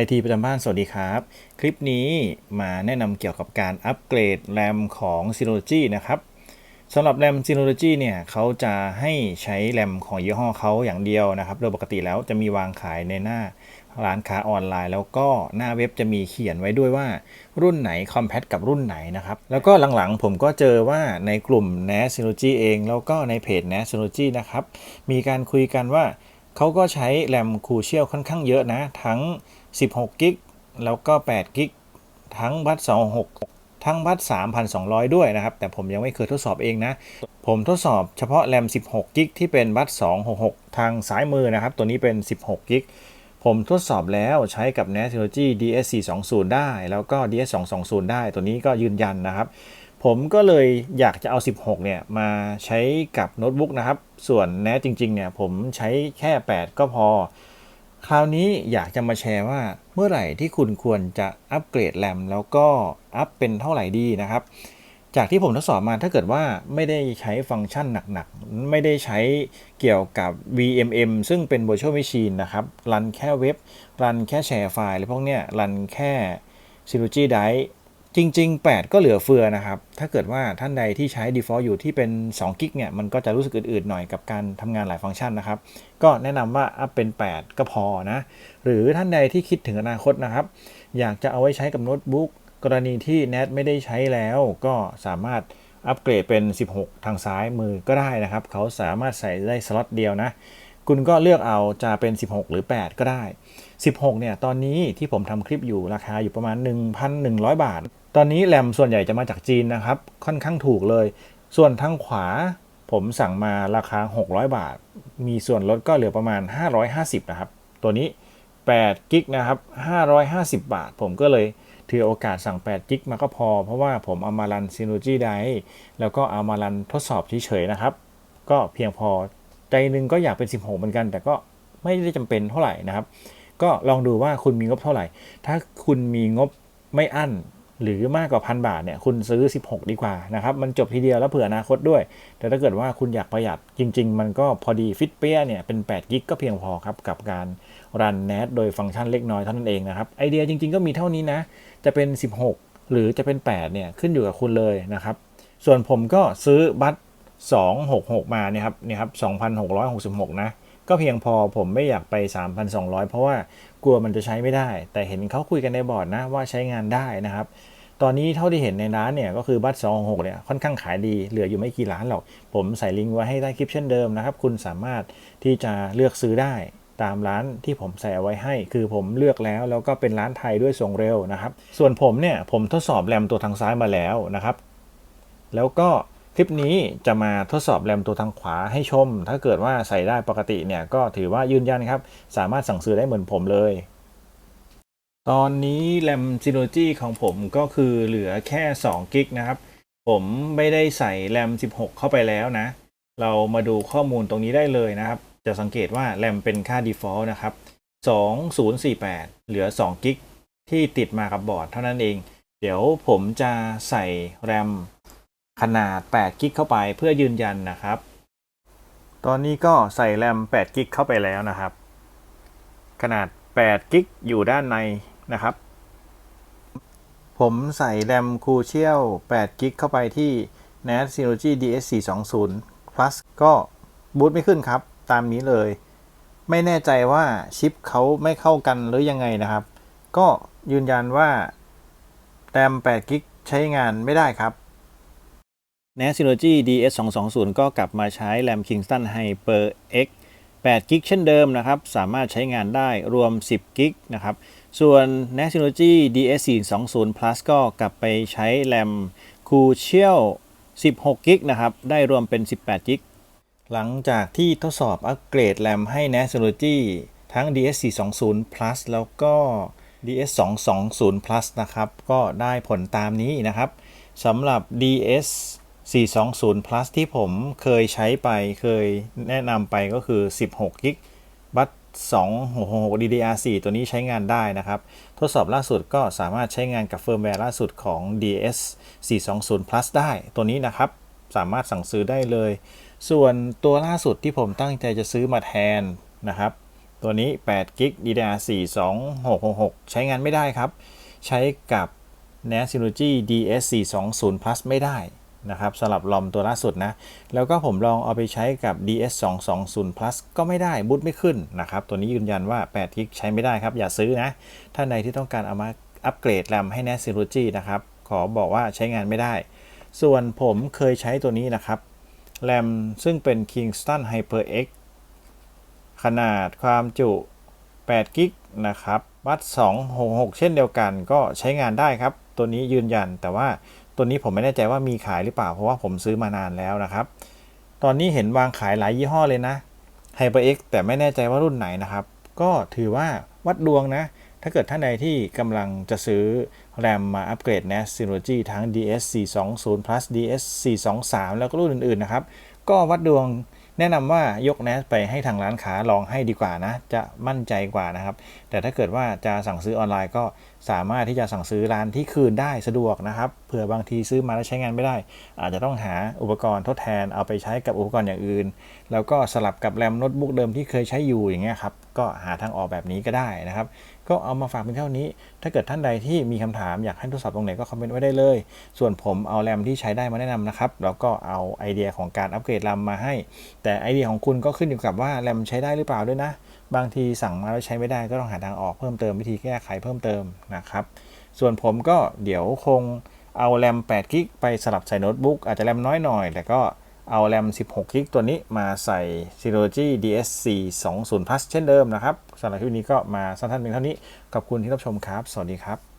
IT ประจำบ้านสวัสดีครับคลิปนี้มาแนะนำเกี่ยวกับการอัปเกรดแรมของ Synology นะครับสำหรับแรม Synology เนี่ยเขาจะให้ใช้แรมของยี่ห้อเขาอย่างเดียวนะครับโดยปกติแล้วจะมีวางขายในหน้าร้านค้าออนไลน์แล้วก็หน้าเว็บจะมีเขียนไว้ด้วยว่ารุ่นไหนคอมแพตกับรุ่นไหนนะครับแล้วก็หลังๆผมก็เจอว่าในกลุ่ม NAS Synology เองแล้วก็ในเพจ NAS Synology นะครับมีการคุยกันว่าเขาก็ใช้แรมคูเชียลค่อนข้างเยอะนะทั้ง16กิกแล้วก็8กิกทั้งบัส26ทั้งบัส3,200ด้วยนะครับแต่ผมยังไม่เคยทดสอบเองนะผมทดสอบเฉพาะแรม16กิกที่เป็นบัส266ทางซ้ายมือนะครับตัวนี้เป็น16กิกผมทดสอบแล้วใช้กับ NAS Synology DS420 ได้แล้วก็ DS220 ได้ตัวนี้ก็ยืนยันนะครับผมก็เลยอยากจะเอา16เนี่ยมาใช้กับโน้ตบุ๊กนะครับส่วน NAS จริงๆเนี่ยผมใช้แค่8ก็พอคราวนี้อยากจะมาแชร์ว่าเมื่อไหร่ที่คุณควรจะอัปเกรดแรมแล้วก็อัปเป็นเท่าไหร่ดีนะครับจากที่ผมทดสอบมาถ้าเกิดว่าไม่ได้ใช้ฟังก์ชันหนักๆไม่ได้ใช้เกี่ยวกับ VMM ซึ่งเป็น Virtual Machine นะครับรันแค่เว็บรันแค่แชร์ไฟล์หรือพวกเนี้ยรันแค่ Synology Drive จริงๆ8ก็เหลือเฟือนะครับถ้าเกิดว่าท่านใดที่ใช้ default อยู่ที่เป็น2กิกเนี่ยมันก็จะรู้สึกอืดๆหน่อยกับการทำงานหลายฟังก์ชันนะครับก็แนะนำว่าอัพเป็น8ก็พอนะหรือท่านใดที่คิดถึงอนาคตนะครับอยากจะเอาไว้ใช้กับโน้ตบุ๊กกรณีที่ NAS ไม่ได้ใช้แล้วก็สามารถอัปเกรดเป็น16ทางซ้ายมือก็ได้นะครับเขาสามารถใส่ได้สล็อตเดียวนะคุณก็เลือกเอาจะเป็น16หรือ8ก็ได้16เนี่ยตอนนี้ที่ผมทำคลิปอยู่ราคาอยู่ประมาณ 1,100 บาทตอนนี้แรมส่วนใหญ่จะมาจากจีนนะครับค่อนข้างถูกเลยส่วนทางขวาผมสั่งมาราคา600 บาทมีส่วนลดก็เหลือประมาณ550นะครับตัวนี้8กิกนะครับ550 บาทผมก็เลยถือโอกาสสั่ง8กิกมาก็พอเพราะว่าผมเอามารัน Synology Drive แล้วก็เอามารันทดสอบเฉยๆนะครับก็เพียงพอใจนึงก็อยากเป็น16เหมือนกันแต่ก็ไม่ได้จำเป็นเท่าไหร่นะครับก็ลองดูว่าคุณมีงบเท่าไหร่ถ้าคุณมีงบไม่อั้นหรือมากกว่า1,000 บาทเนี่ยคุณซื้อ16ดีกว่านะครับมันจบทีเดียวแล้วเผื่ออนาคตด้วยแต่ถ้าเกิดว่าคุณอยากประหยัดจริงๆมันก็พอดีฟิตเปี้ยเนี่ยเป็น8กิกก็เพียงพอครับกับการรัน NAS โดยฟังก์ชันเล็กน้อยเท่านั้นเองนะครับไอเดียจริงๆก็มีเท่านี้นะจะเป็น16หรือจะเป็น8เนี่ยขึ้นอยู่กับคุณเลยนะครับส่วนผมก็ซื้อบัตร266มาเนี่ยครับ2,666นะก็เพียงพอผมไม่อยากไป3,200เพราะว่ากลัวมันจะใช้ไม่ได้แต่เห็นเขาคุยกันในบอร์ดนะว่าใช้งานได้นะครับตอนนี้เท่าที่เห็นในร้านเนี่ยก็คือบัตร266เนี่ยค่อนข้างขายดีเหลืออยู่ไม่กี่ร้านหรอกผมใส่ลิงก์ไว้ให้ใต้คลิปเช่นเดิมนะครับคุณสามารถที่จะเลือกซื้อได้ตามร้านที่ผมใส่เอาไว้ให้คือผมเลือกแล้วก็เป็นร้านไทยด้วยส่งเร็วนะครับส่วนผมเนี่ยผมทดสอบแรมตัวทางซ้ายมาแล้วนะครับแล้วก็คลิปนี้จะมาทดสอบแรมตัวทางขวาให้ชมถ้าเกิดว่าใส่ได้ปกติเนี่ยก็ถือว่ายืนยันครับสามารถสั่งซื้อได้เหมือนผมเลยตอนนี้แรม Synology ของผมก็คือเหลือแค่2กิกนะครับผมไม่ได้ใส่แรม16เข้าไปแล้วนะเรามาดูข้อมูลตรงนี้ได้เลยนะครับจะสังเกตว่าแรมเป็นค่า default นะครับ2048เหลือ2กิกที่ติดมากับบอร์ดเท่านั้นเองเดี๋ยวผมจะใส่แรมขนาด8กิกเข้าไปเพื่อยืนยันนะครับตอนนี้ก็ใส่แรม8กิกเข้าไปแล้วนะครับขนาด8กิกอยู่ด้านในนะครับผมใส่แรมคูเชียล8กิกเข้าไปที่ NAS Synology DS420 Plus ก็บูตไม่ขึ้นครับตามนี้เลยไม่แน่ใจว่าชิปเขาไม่เข้ากันหรือยังไงนะครับก็ยืนยันว่าแรม8กิกใช้งานไม่ได้ครับ NAS Synology DS220 ก็กลับมาใช้แรม Kingston HyperX 8กิกเช่นเดิมนะครับสามารถใช้งานได้รวม10กิกนะครับส่วน NAS Synology DS420 Plus ก็กลับไปใช้แรม Crucial 16กิกนะครับได้รวมเป็น18กิกหลังจากที่ทดสอบอัปเกรดแรมให้ NAS Synology ทั้ง DS420 Plus แล้วก็ DS220 Plus นะครับก็ได้ผลตามนี้นะครับสำหรับ DS 420 Plus ที่ผมเคยใช้ไปเคยแนะนำไปก็คือ16กิกบัต266 DDR4 ตัวนี้ใช้งานได้นะครับทดสอบล่าสุดก็สามารถใช้งานกับเฟิร์มแวร์ล่าสุดของ DS 420 Plus ได้ตัวนี้นะครับสามารถสั่งซื้อได้เลยส่วนตัวล่าสุดที่ผมตั้งใจจะซื้อมาแทนนะครับ ตัวนี้8 g b DDR4 2666ใช้งานไม่ได้ครับใช้กับ NAS Synology DS420 Plus ไม่ได้นะครับสำหรับลอมตัวล่าสุดนะแล้วก็ผมลองเอาไปใช้กับ DS220 Plus ก็ไม่ได้บูตไม่ขึ้นนะครับตัวนี้ยืนยันว่า8 g b ใช้ไม่ได้ครับอย่าซื้อนะท่านใดที่ต้องการเอามาอัปเกรดแรมให้ NAS Synology นะครับขอบอกว่าใช้งานไม่ได้ส่วนผมเคยใช้ตัวนี้นะครับแรมซึ่งเป็น Kingston HyperX ขนาดความจุ8 g b นะครับวัด266เช่นเดียวกันก็ใช้งานได้ครับตัวนี้ยืนยันแต่ว่าตัวนี้ผมไม่แน่ใจว่ามีขายหรือเปล่าเพราะว่าผมซื้อมานานแล้วนะครับตอนนี้เห็นวางขายหลายยี่ห้อเลยนะ HyperX แต่ไม่แน่ใจว่ารุ่นไหนนะครับก็ถือว่าวัดดวงนะถ้าเกิดท่านใดที่กำลังจะซื้อแรมมาอัปเกรด NAS Synology ทั้ง DS420 Plus DS423 แล้วก็รุ่นอื่นๆนะครับก็วัดดวงแนะนำว่ายก NAS ไปให้ทางร้านค้าลองให้ดีกว่านะจะมั่นใจกว่านะครับแต่ถ้าเกิดว่าจะสั่งซื้อออนไลน์ก็สามารถที่จะสั่งซื้อร้านที่คืนได้สะดวกนะครับเผื่อบางทีซื้อมาแล้วใช้งานไม่ได้อาจจะต้องหาอุปกรณ์ทดแทนเอาไปใช้กับอุปกรณ์อย่างอื่นแล้วก็สลับกับแรมโน้ตบุ๊กเดิมที่เคยใช้อยู่อย่างเงี้ยครับก็หาทางออกแบบนี้ก็ได้นะครับก็เอามาฝากเป็นเท่านี้ถ้าเกิดท่านใดที่มีคำถามอยากให้ทดสอบตรงไหนก็คอมเมนต์ไว้ได้เลยส่วนผมเอาแรมที่ใช้ได้มาแนะนำนะครับแล้วก็เอาไอเดียของการอัปเกรดแรมมาให้แต่ไอเดียของคุณก็ขึ้นอยู่กับว่าแรมใช้ได้หรือเปล่าด้วยนะบางทีสั่งมาแล้วใช้ไม่ได้ก็ต้องหาทางออกเพิ่มเติมวิธีแก้ไขเพิ่มเติมนะครับส่วนผมก็เดี๋ยวคงเอาแรม8 g b ไปสลับใส่โน้ตบุ๊กอาจจะแรมน้อยหน่อยแต่ก็เอาแรม16 g b ตัวนี้มาใส่ Synology DS420 Plus เช่นเดิมนะครับสำหรับคลิปนี้ก็มาสั้นๆเพียงเท่านี้ขอบคุณที่รับชมครับสวัสดีครับ